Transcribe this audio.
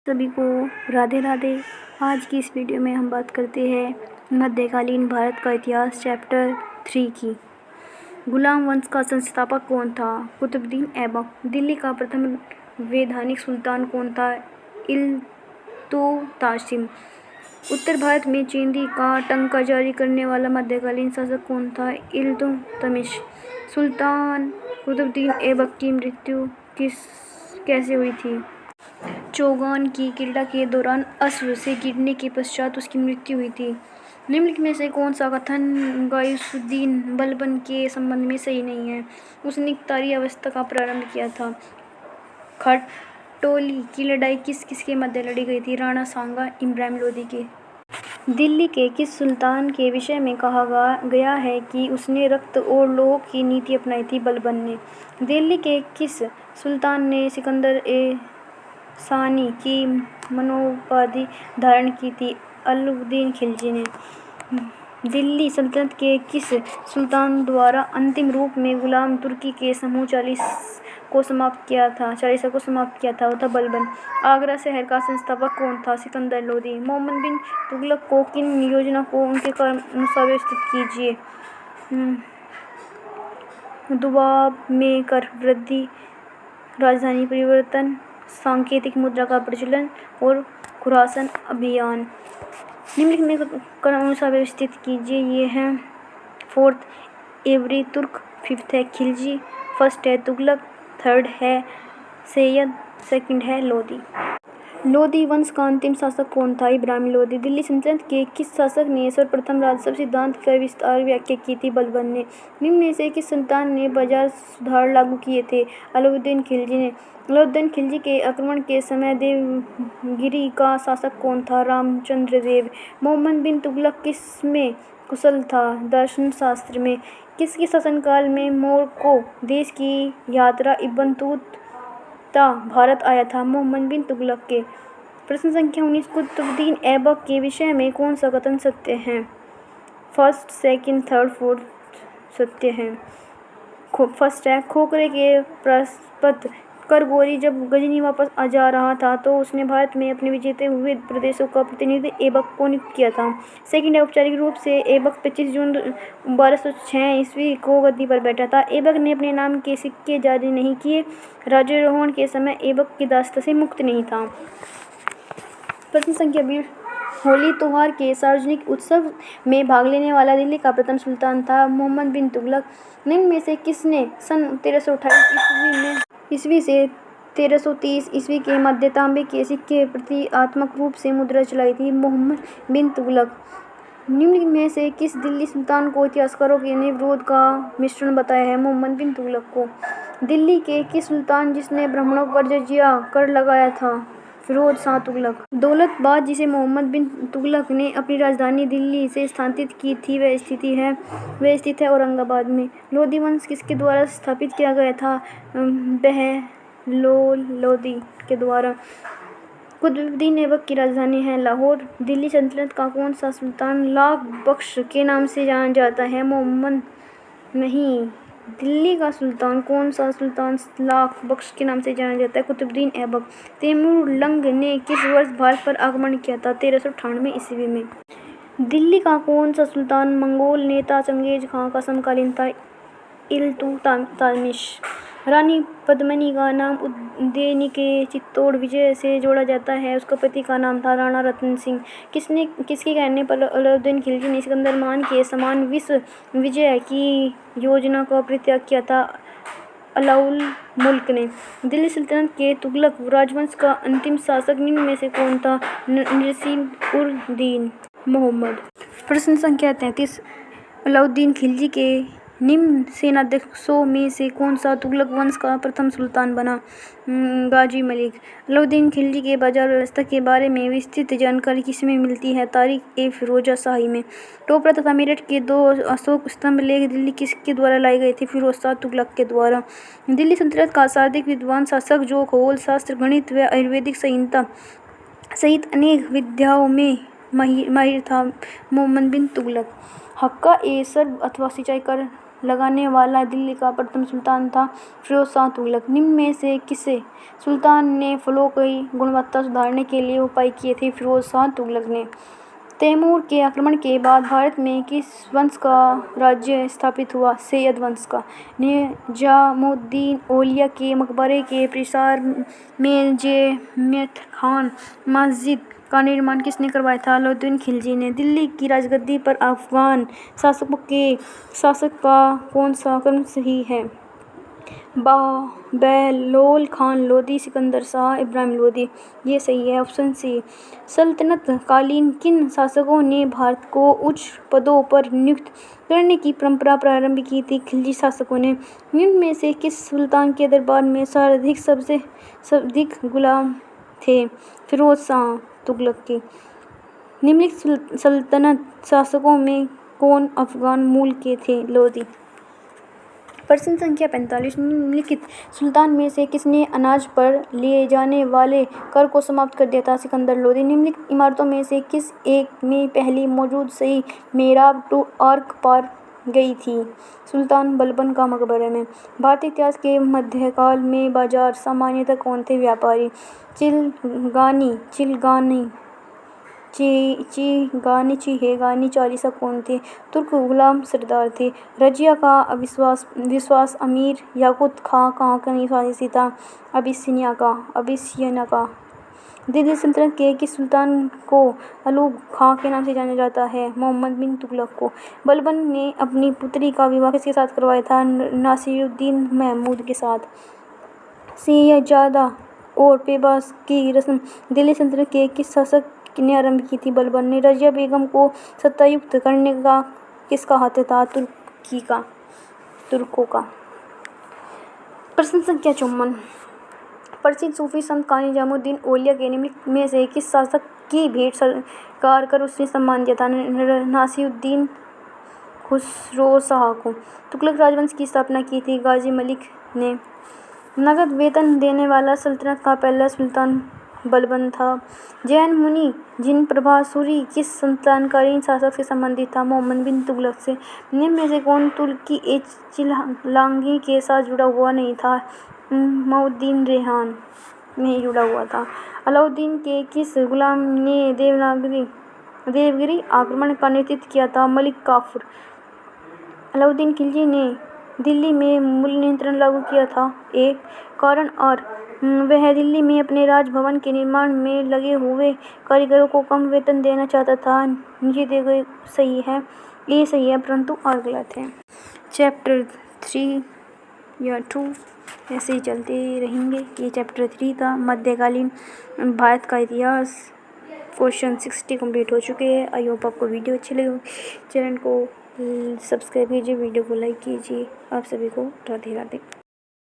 सभी को राधे राधे। आज की इस वीडियो में हम बात करते हैं मध्यकालीन भारत का इतिहास चैप्टर 3 की। गुलाम वंश का संस्थापक कौन था? कुतुबुद्दीन ऐबक। दिल्ली का प्रथम वैधानिक सुल्तान कौन था? इल्तुतमिश। उत्तर भारत में चांदी का टंका जारी करने वाला मध्यकालीन शासक कौन था? इल्तुतमिश। सुल्तान कुतुबुद्दीन ऐबक की मृत्यु कैसे हुई थी? चौगान की क्रीड़ा के दौरान अश्व से गिरने के पश्चात उसकी मृत्यु हुई थी। निम्नलिखित में से कौन सा कथन गयासुद्दीन बलबन के संबंध में सही नहीं है? उसने इख्तियारी अवस्था का प्रारंभ किया था। खटौली की लड़ाई किस किस के मध्य लड़ी गई थी? राणा सांगा, इब्राहिम लोदी के। दिल्ली के किस सुल्तान के विषय में कहा गया है कि उसने रक्त और लौह की नीति अपनाई थी? बलबन ने। दिल्ली के किस सुल्तान ने सिकंदर ए सानी की मनोपाधि धारण की थी? अलाउद्दीन खिलजी ने। दिल्ली सल्तनत के किस सुल्तान द्वारा अंतिम रूप में गुलाम तुर्की के समूह 40 को समाप्त किया था? वो था बलबन। आगरा शहर का संस्थापक कौन था? सिकंदर लोदी। मोहम्मद बिन तुगलक को किन योजना को उनके कर्मानुसार व्यवस्थित कीजिए? दबाव में कर वृद्धि, राजधानी परिवर्तन, सांकेतिक मुद्रा का प्रचलन और खुरासान अभियान। निम्नलिखित में क्रमानुसार व्यवस्थित कीजिए। ये हैं: फोर्थ ऐबरी तुर्क, फिफ्थ है खिलजी, फर्स्ट है तुगलक, थर्ड है सैयद, सेकंड है लोदी। लोदी वंश का अंतिम शासक कौन था? इब्राहिम लोदी। दिल्ली सल्तनत के किस शासक ने सर्वप्रथम राजस्व सिद्धांत की विस्तार व्याख्या की थी? बलबन ने। निम्न में से किस सुल्तान ने बाजार सुधार लागू किए थे? अलाउद्दीन खिलजी ने। अलाउद्दीन खिलजी के आक्रमण के समय देवगिरी का शासक कौन था? रामचंद्र देव। मोहम्मद बिन तुगलक किसमें कुशल था? दर्शन शास्त्र में। किसके शासनकाल में मोरक्को देश की यात्रा इब्न बतूता भारत आया था? मोहम्मद बिन तुगलक के। प्रश्न संख्या 19। कुतुबुद्दीन ऐबक के विषय में कौन सा कथन सत्य है? फर्स्ट, सेकंड, थर्ड, फोर्थ सत्य है। फर्स्ट है, खोखरे के प्रायश्चित कर गोरी जब गजनी वापस जा रहा था तो उसने भारत में अपने विजेते हुए प्रदेशों का प्रतिनिधि ऐबक को नियुक्त किया था। सेकंड है, औपचारिक रूप से ऐबक 25 जून 1206 ईस्वी को गद्दी पर बैठा था। ऐबक ने अपने नाम के सिक्के जारी नहीं किए। राज्यारोहण के समय ऐबक की दासता से मुक्त नहीं था। प्रश्न संख्या 20। होली त्योहार के सार्वजनिक उत्सव में भाग लेने वाला दिल्ली का प्रथम सुल्तान था? मोहम्मद बिन तुगलक। निम्न में से किसने सन 1328 ईस्वी से 1330 ईस्वी के मध्य तांबे के सिक्के प्रतीकात्मक रूप से मुद्रा चलाई थी? मोहम्मद बिन तुगलक। निम्न में से किस दिल्ली सुल्तान को इतिहासकारों ने विरोध का मिश्रण बताया है? मोहम्मद बिन तुगलक को। दिल्ली के किस सुल्तान जिसने ब्राह्मणों पर जजिया कर लगाया था? फिरोज शाह तुगलक। दौलताबाद जिसे मोहम्मद बिन तुगलक ने अपनी राजधानी दिल्ली से स्थानांतरित की थी वह स्थित है औरंगाबाद में। लोदी वंश किसके द्वारा स्थापित किया गया था? बहलोल लोदी के द्वारा। कुतुबुद्दीन ऐबक की राजधानी है लाहौर। दिल्ली सल्तनत का कौन सा सुल्तान लाख बख्श के नाम से जाना जाता है? मोहम्मद नहीं। दिल्ली का सुल्तान कौन सा सुल्तान लाख बख्श के नाम से जाना जाता है? कुतुबुद्दीन ऐबक। तैमूर लंग ने किस वर्ष भारत पर आक्रमण किया था? 1398 ईस्वी में। दिल्ली का कौन सा सुल्तान मंगोल नेता चंगेज खां का समकालीन था? इल्तुतमिश। रानी पद्मिनी का नाम उज्जैनी के चित्तौड़ विजय से जोड़ा जाता है। उसका पति का नाम था राणा रतन सिंह। किसके कहने पर अलाउद्दीन खिलजी ने सिकंदर मान के समान विश्व विजय की योजना का परित्याग किया था? अलाउल मुल्क ने। दिल्ली सल्तनत के तुगलक राजवंश का अंतिम शासक निम्न में से कौन था? नसीरुद्दीन मोहम्मद। प्रश्न संख्या 33। अलाउद्दीन खिलजी के निम्न सेनाध्यक्षों में से कौन सा तुगलक वंश का प्रथम सुल्तान बना? गाजी मलिक। अलाउद्दीन खिलजी के बाजार व्यवस्था के बारे में विस्तृत जानकारी किसमें मिलती है? तारीख-ए-फिरोजा शाही में। टोपरा तथा मेरठ के 2 अशोक स्तंभ लेख दिल्ली किसके द्वारा लाए गए थे? फिरोज शाह तुगलक के द्वारा। दिल्ली सल्तनत का सर्वाधिक विद्वान शासक जो खगोल शास्त्र, गणित व आयुर्वेदिक संहिता सहित अनेक विद्याओं में माहिर था? मोहम्मद बिन तुगलक। हक्का-ए-शर्ब अथवा सिंचाई कर लगाने वाला दिल्ली का प्रथम सुल्तान था फिरोज शाह तुगलक। निम्न में से किसे सुल्तान ने फलों की गुणवत्ता सुधारने के लिए उपाय किए थे? फिरोज शाह तुगलक ने। तैमूर के आक्रमण के बाद भारत में किस वंश का राज्य स्थापित हुआ? सैयद वंश का। निजामुद्दीन औलिया के मकबरे के परिसर में जमेत खान मस्जिद का निर्माण किसने करवाया था? अलाउद्दीन खिलजी ने। दिल्ली की राजगद्दी पर अफगान शासक का कौन सा क्रम सही है? बहलोल खान लोदी, सिकंदर शाह, इब्राहिम लोदी। ये सही है, ऑप्शन सी। सल्तनत कालीन किन शासकों ने भारत को उच्च पदों पर नियुक्त करने की परंपरा प्रारंभ की थी? खिलजी शासकों ने। निम्न में से किस सुल्तान के दरबार में सर्वाधिक गुलाम थे? फिरोज शाह तुगलक के। निम्नलिखित सल्तनत शासकों में कौन अफगान मूल के थे? लोदी। प्रश्न संख्या 45। निम्नलिखित सुल्तान में से किसने अनाज पर लिए जाने वाले कर को समाप्त कर दिया था? सिकंदर लोदी। निम्नलिखित इमारतों में से किस एक में पहली मौजूद सही मेहराब टू आर्क पाई गई थी? सुल्तान बलबन का मकबरे में। भारतीय इतिहास के मध्यकाल में बाजार सामान्यतः कौन थे? व्यापारी। चिहेगानी चालीसा कौन थे? तुर्क गुलाम सरदार थे। रजिया का विश्वास अमीर याकूत खां कहाँ का निवासी था? अबिसिनिया का। दिल्ली सल्तनत के किस सुल्तान को अलूग खां के नाम से जाना जाता है? मोहम्मद बिन तुगलक को। बलबन ने अपनी पुत्री का विवाह किसके साथ करवाया था? नासिरुद्दीन महमूद के साथ। शहजादा और पेबास की रस्म दिल्ली सल्तनत के किस शासक ने आरंभ की थी? बलबन ने। रजिया बेगम को सत्तायुक्त करने का किसका हाथ था? तुर्कों का। प्रश्न संख्या 54। प्रसिद्ध सूफी संत काजी निजामुद्दीन औलिया के निम्नलिखित में से किस शासक की भेंट स्वीकार कर उसने सम्मान दिया था? नासिरुद्दीन खुसरो शाह को। तुगलक राजवंश की स्थापना की थी? गाजी मलिक ने। नगद वेतन देने वाला सल्तनत का पहला सुल्तान बलबन था। जैन मुनि जिन प्रभासुरी किस समकालीन शासक से संबंधित था? मोहम्मद बिन तुगलक से। निम्न में से कौन तुर्की-ए-चिलांगी के साथ जुड़ा हुआ नहीं था? मउद्दीन रेहान नहीं जुड़ा हुआ था। अलाउद्दीन के किस गुलाम ने देवगिरी आक्रमण का नेतृत्व किया था? मलिक काफूर। अलाउद्दीन खिलजी ने दिल्ली में मूल्य नियंत्रण लागू किया था? एक कारण और वह दिल्ली में अपने राजभवन के निर्माण में लगे हुए कारीगरों को कम वेतन देना चाहता था। नीचे दिए गए सही है, ये सही है परंतु और गलत है। चैप्टर 3 या 2 ऐसे ही चलते रहेंगे। ये चैप्टर 3 था, मध्यकालीन भारत का इतिहास। क्वेश्चन 60 कंप्लीट हो चुके हैं। आई होप आपको वीडियो अच्छी लगी। चैनल को सब्सक्राइब कीजिए, वीडियो को लाइक कीजिए। आप सभी को राधे राधे।